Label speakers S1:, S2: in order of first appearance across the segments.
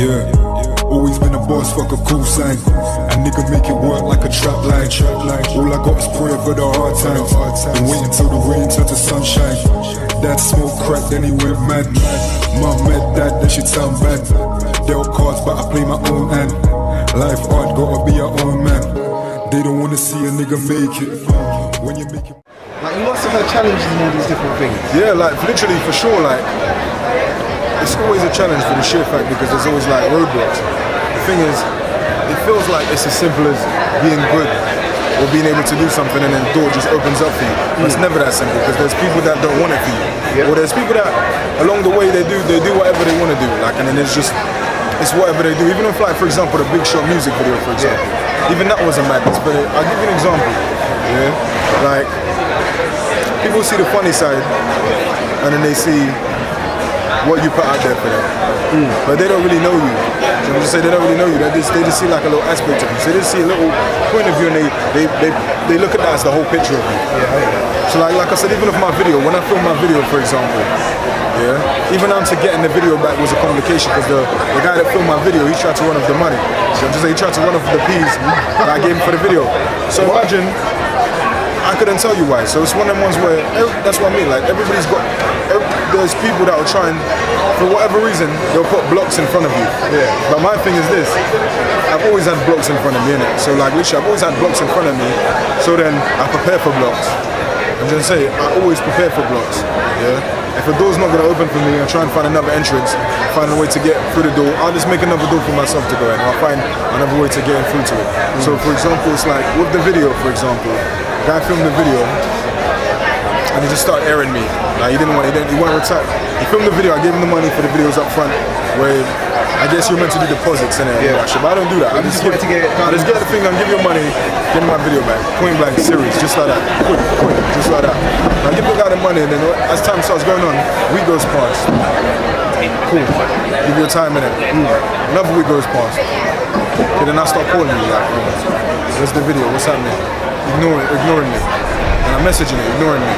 S1: Yeah, always been a boss, fuck a cool sign. A nigga make it work like a trap line. All I got is prayer for the hard times. Been waiting till the rain turn to sunshine. Dad smoked crack, then he went mad. Mom met dad, then she sound bad. Dealt cards, but I play my own hand. Life hard, gotta be your own man. They don't wanna see a nigga make it. When you make it.
S2: Like, you must have had challenges in all these different things.
S3: Yeah, like literally for sure, like it's always a challenge for the sheer fact because there's always like roadblocks. The thing is, it feels like it's as simple as being good or being able to do something and then the door just opens up for you. But it's never that simple because there's people that don't want it for you. Or there's people that along the way they do whatever they want to do. Like, and then it's whatever they do. Even if, like, for example, the Big Shot music video, for example, even that was a madness. But I'll give you an example. Yeah, like people see the funny side and then they see what you put out there for them, but they don't really know you. So I'm just saying they don't really know you. They just see like a little aspect of you. So they just see a little point of view, and they look at that as the whole picture of you. So like I said, even with my video, when I filmed my video, for example, even down to getting the video back was a complication because the guy that filmed my video, he tried to run off the money. So I'm just saying he tried to run off the peas that I gave him for the video. So imagine. I couldn't tell you why. So it's one of them ones where that's what I mean. Like there's people that will try and, for whatever reason, they'll put blocks in front of you. But my thing is this: I've always had blocks in front of me, innit? So like literally, I've always had blocks in front of me. So then I prepare for blocks. I'm just saying, I always prepare for blocks. If a door's not gonna open for me, I try and find another entrance, find a way to get through the door. I'll just make another door for myself to go in. I'll find another way to get in through to it. So for example, it's like with the video, for example. The guy filmed the video and he just started airing me. Like he wanted retire. He filmed the video, I gave him the money for the videos up front where I guess you're meant to do deposits in it. But I don't do that. I just get the thing and give you money, get my video back. Point blank, series, just like that. Quick, just like that. I give the guy the money and then as time starts going on, week goes past. Cool. Give you a time in it. Another week goes past. Okay, then I start calling you like, where's the video? What's happening? Ignoring me. And I'm messaging you, ignoring me.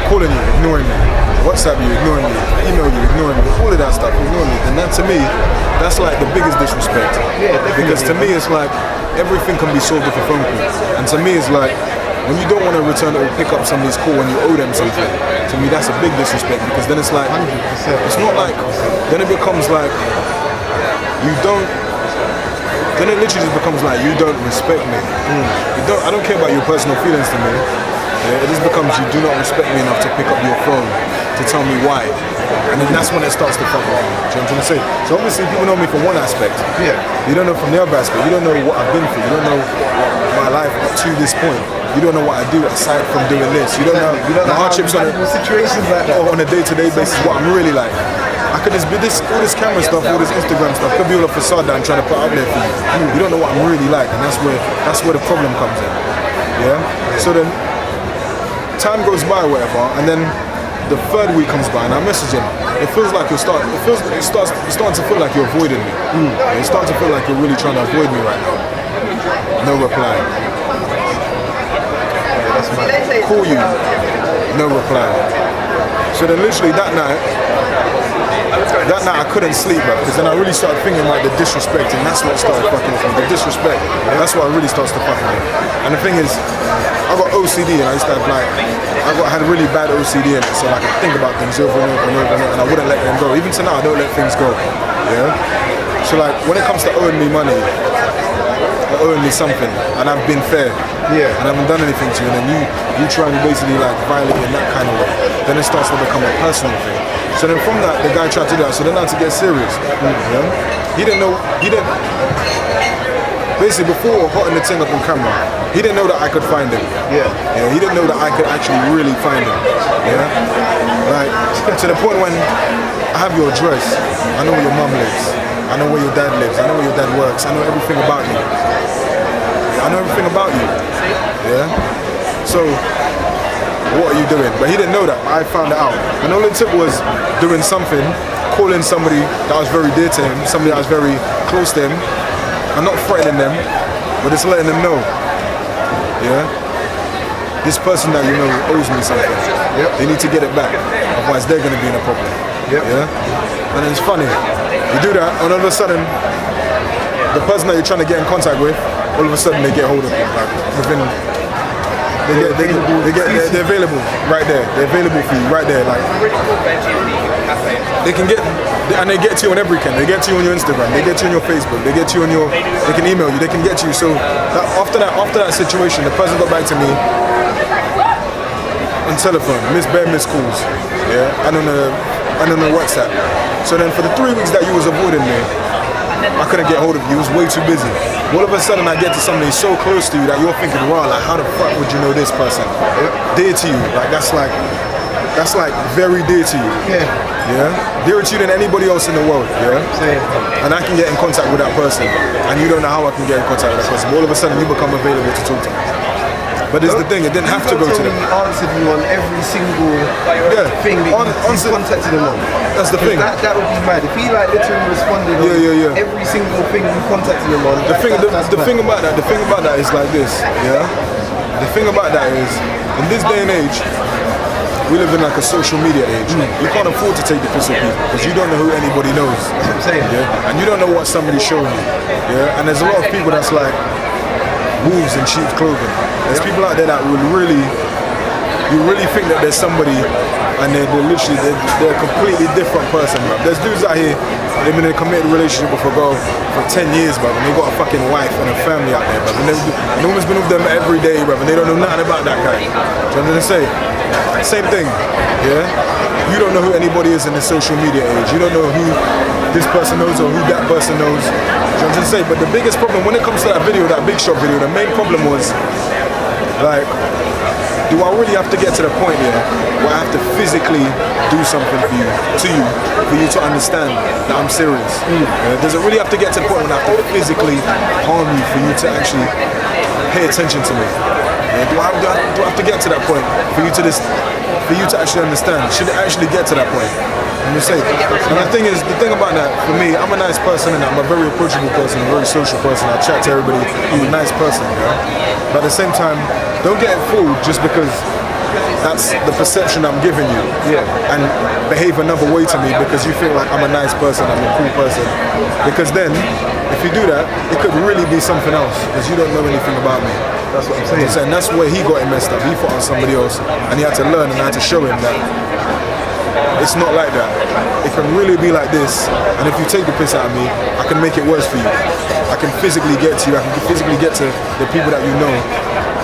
S3: Calling you, ignoring me. WhatsApp you, ignoring me. Email you, ignoring me. All of that stuff, ignoring me. And that to me, that's like the biggest disrespect. Because to me it's like everything can be solved with a phone call. And to me it's like when you don't want to return or pick up somebody's call when you owe them something, to me that's a big disrespect because then it's like 100%. It's not like then it becomes like you don't. Then it literally just becomes like you don't respect me. I don't care about your personal feelings to me. It just becomes you do not respect me enough to pick up your phone to tell me why. And then that's when it starts to fuck off. Do you know what I'm trying to say? So obviously people know me from one aspect. You don't know from the other aspect. You don't know what I've been through. You don't know my life up to this point. You don't know what I do aside from doing this. You don't know the hardships on
S2: situations like that.
S3: On a day-to-day basis, what I'm really like. I could just be all this camera stuff, all this Instagram stuff, could be all a facade that I'm trying to put out there for you. You don't know what I'm really like, and that's where the problem comes in. So then time goes by, whatever, and then the third week comes by, and I message him. It feels like it's starting to feel like you're avoiding me. It's starting to feel like you're really trying to avoid me right now. No reply. Call you. No reply. So then literally that night I couldn't sleep, bro, because then I really started thinking like the disrespect, and that's what started fucking with me. The disrespect, that's what really starts to fuck with me. And the thing is, I got OCD, and I used to have like, I had a really bad OCD in it, so like I think about things over and over and over and over, and I wouldn't let them go. Even to now, I don't let things go. So like, when it comes to owing me money, or owing me something, and I've been fair, and I haven't done anything to you, and then you try and basically like violate me in that kind of way, then it starts to become a personal thing. So then from that, the guy tried to do that, so then I had to get serious. He didn't basically before hotting the thing up on camera, he didn't know that I could find him. He didn't know that I could actually really find him. Like, to the point when I have your address, I know where your mum lives, I know where your dad lives, I know where your dad works, I know everything about you. I know everything about you. So, what are you doing? But he didn't know that, I found it out. And all it took was doing something, calling somebody that was very dear to him, somebody that was very close to him, and not threatening them, but just letting them know. This person that you know owes me something. They need to get it back, otherwise they're going to be in a problem. And it's funny. You do that, and all of a sudden, the person that you're trying to get in contact with, all of a sudden they get hold of you. Like within, they're available right there. They're available for you right there. Like they can get, and they get to you on everything. They get to you on your Instagram. They get to you on your Facebook. They get to you on your. They can email you. They can get to you. So after that situation, the person got back to me on telephone, missed calls, yeah, and on the WhatsApp. So then for the 3 weeks that you was avoiding me, I couldn't get hold of you. You was way too busy. All of a sudden, I get to somebody so close to you that you're thinking, wow, like how the fuck would you know this person? Dear to you, like that's like very dear to you. Yeah, dearer to you than anybody else in the world. Yeah, and I can get in contact with that person, and you don't know how I can get in contact with that person. All of a sudden, you become available to talk to me. But it's the thing, it didn't have to go to them.
S2: He answered you on every single thing that you contacted him on.
S3: That's the thing.
S2: That would be mad. If he like literally responded on every single thing you contacted him on.
S3: The thing about that is like this, yeah? The thing about that is, in this day and age, we live in like a social media age. You can't afford to take the piss of people because you don't know who anybody knows.
S2: That's what I'm saying.
S3: Yeah? And you don't know what somebody's showing you. Yeah? And there's a lot of people that's like wolves in sheep's clothing. There's people out there that will really, you really think that there's somebody and they're a completely different person, bro. There's dudes out here, they've been in a committed relationship with a girl for 10 years, bro, and they've got a fucking wife and a family out there, bro. And the woman's been with them every day, bro, and they don't know nothing about that guy. So I'm gonna say, same thing, yeah? You don't know who anybody is in the social media age. You don't know who this person knows or who that person knows. So I'm just saying, but the biggest problem when it comes to that video, that Big Shot video, the main problem was, like, do I really have to get to the point here where I have to physically do something for you to understand that I'm serious? Does it really have to get to the point when I have to physically harm you for you to actually pay attention to me? Do I have to get to that point for you to actually understand? Should it actually get to that point? I'm just saying. And the thing about that, for me, I'm a nice person and I'm a very approachable person, a very social person. I chat to everybody. I'm a nice person, yeah? But at the same time, don't get fooled just because that's the perception I'm giving you. And behave another way to me because you feel like I'm a nice person, I'm a cool person. Because then, if you do that, it could really be something else because you don't know anything about me.
S2: That's what I'm saying.
S3: And that's where he got it messed up. He thought on somebody else and he had to learn and I had to show him that it's not like that. It can really be like this, and if you take the piss out of me, I can make it worse for you. I can physically get to you, I can physically get to the people that you know,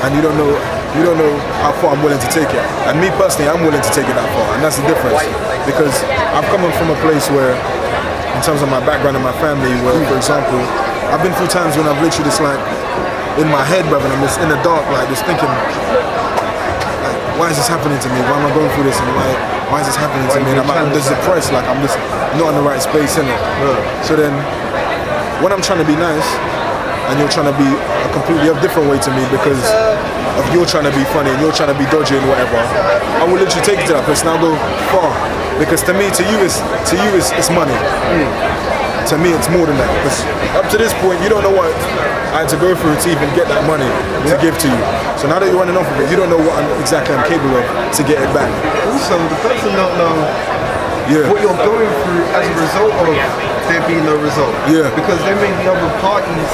S3: and you don't know how far I'm willing to take it. And me personally, I'm willing to take it that far, and that's the difference. Because I'm coming from a place where, in terms of my background and my family, where, for example, I've been through times when I've literally just like, in my head, brother, I'm just in the dark, like just thinking, why is this happening to me? Why am I going through this? And why is this happening to me? And I'm just depressed, like I'm just not in the right space, innit? So then, when I'm trying to be nice, and you're trying to be a completely different way to me because of you're trying to be funny and you're trying to be dodgy and whatever, I will literally take it to that place and I'll go far. Because to me, to you it's money. To me, it's more than that. Because up to this point, you don't know what I had to go through to even get that money to give to you. So now that you're running off of it, you don't know what exactly I'm capable of to get it back.
S2: Also, the person don't know what you're going through as a result of there being no result. Because there may be other parties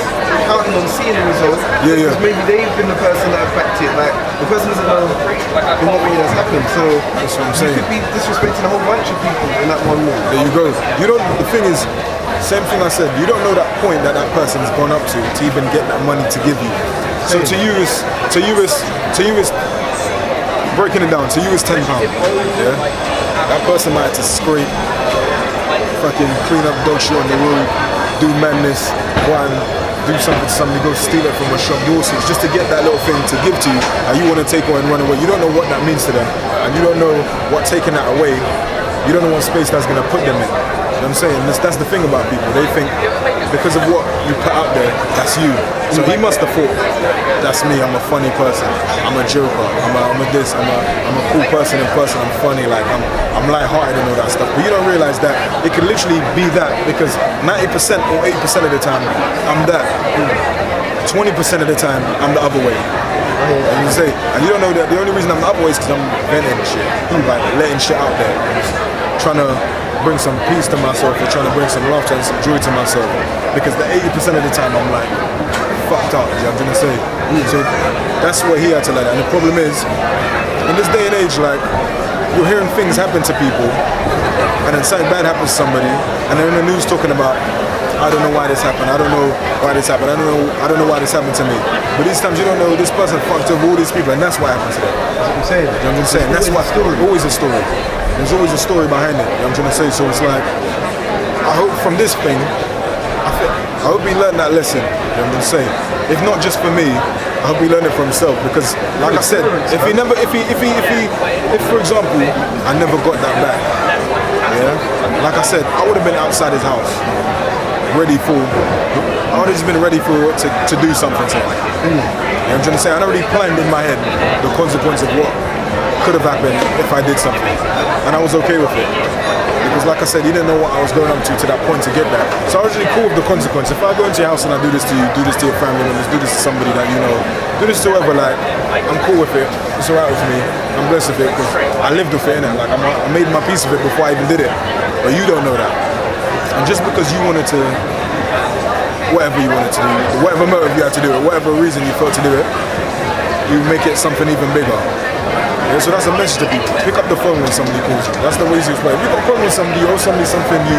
S2: counting on seeing the result. Because maybe they've been the person that have backed it. Like, the person doesn't know in what way that's happened. So
S3: that's what I'm saying.
S2: You could be disrespecting a whole bunch of people in that one room.
S3: There you go. You don't. The thing is, same thing I said. You don't know that point that person has gone up to even get that money to give you. So to you is breaking it down. To you is £10. Yeah. That person might have to scrape, fucking clean up dog shit on the road, do madness, go and do something to somebody, go steal it from a shop, yourself, just to get that little thing to give to you, and you want to take away and run away. You don't know what that means to them, and you don't know what taking that away. You don't know what space that's gonna put them in. You know what I'm saying? That's the thing about people. They think because of what you put out there, that's you. So he must have thought, that's me, I'm a funny person, I'm a joker, I'm a this, I'm a cool person in person, I'm funny, like I'm light-hearted and all that stuff. But you don't realize that it can literally be that because 90% or 80% of the time, I'm that. 20% of the time, I'm the other way. And you say, and you don't know that the only reason I'm up is because I'm venting shit. I'm like letting shit out there. Trying to bring some peace to myself or trying to bring some laughter and some joy to myself. Because the 80% of the time I'm like fucked up, you know what I'm gonna say. So that's what he had to learn. And the problem is, in this day and age, like, you're hearing things happen to people and then something bad happens to somebody and they're in the news talking about, I don't know why this happened, I don't know why this happened, I don't know why this happened to me. But these times you don't know this person fucked up all these people and that's what happens to them.
S2: I'm saying.
S3: You know what I'm saying? That's why always a story. There's always a story behind it, you know what I'm trying to say? So it's like, I hope from this thing, I hope he learned that lesson, you know what I'm gonna say. If not just for me, I hope he learned it for himself because, like I said, if for example, I never got that back, yeah? Like I said, I would have been outside his house, I would have just been ready to do something to him. You know what I'm trying to say? I already planned in my head the consequence of what could have happened if I did something, and I was okay with it. Because like I said, he didn't know what I was going up to that point to get that. So I was really cool with the consequence. If I go into your house and I do this to you, do this to your family members, do this to somebody that you know, do this to whoever, like, I'm cool with it. It's alright with me. I'm blessed with it because I lived with it, innit? Like, I made my peace with it before I even did it. But you don't know that. And just because you wanted to, whatever you wanted to do, whatever motive you had to do it, whatever reason you felt to do it, you make it something even bigger. Yeah, so that's a message to people. Pick up the phone when somebody calls you. That's the easiest way. If you've got a problem with somebody, or somebody something, you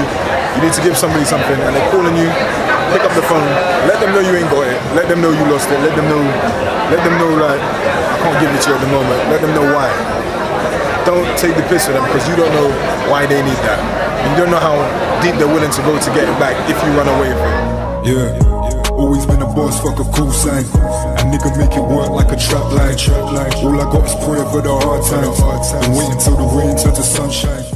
S3: need to give somebody something, and they're calling you, pick up the phone, let them know you ain't got it, let them know you lost it, let them know like, I can't give it to you at the moment, let them know why. Don't take the piss with them because you don't know why they need that. And you don't know how deep they're willing to go to get it back if you run away with it.
S1: Yeah. Always been a boss, fuck a cool sign. A nigga make it work like a trap line. All I got is prayer for the hard times. And wait until the rain turns to sunshine.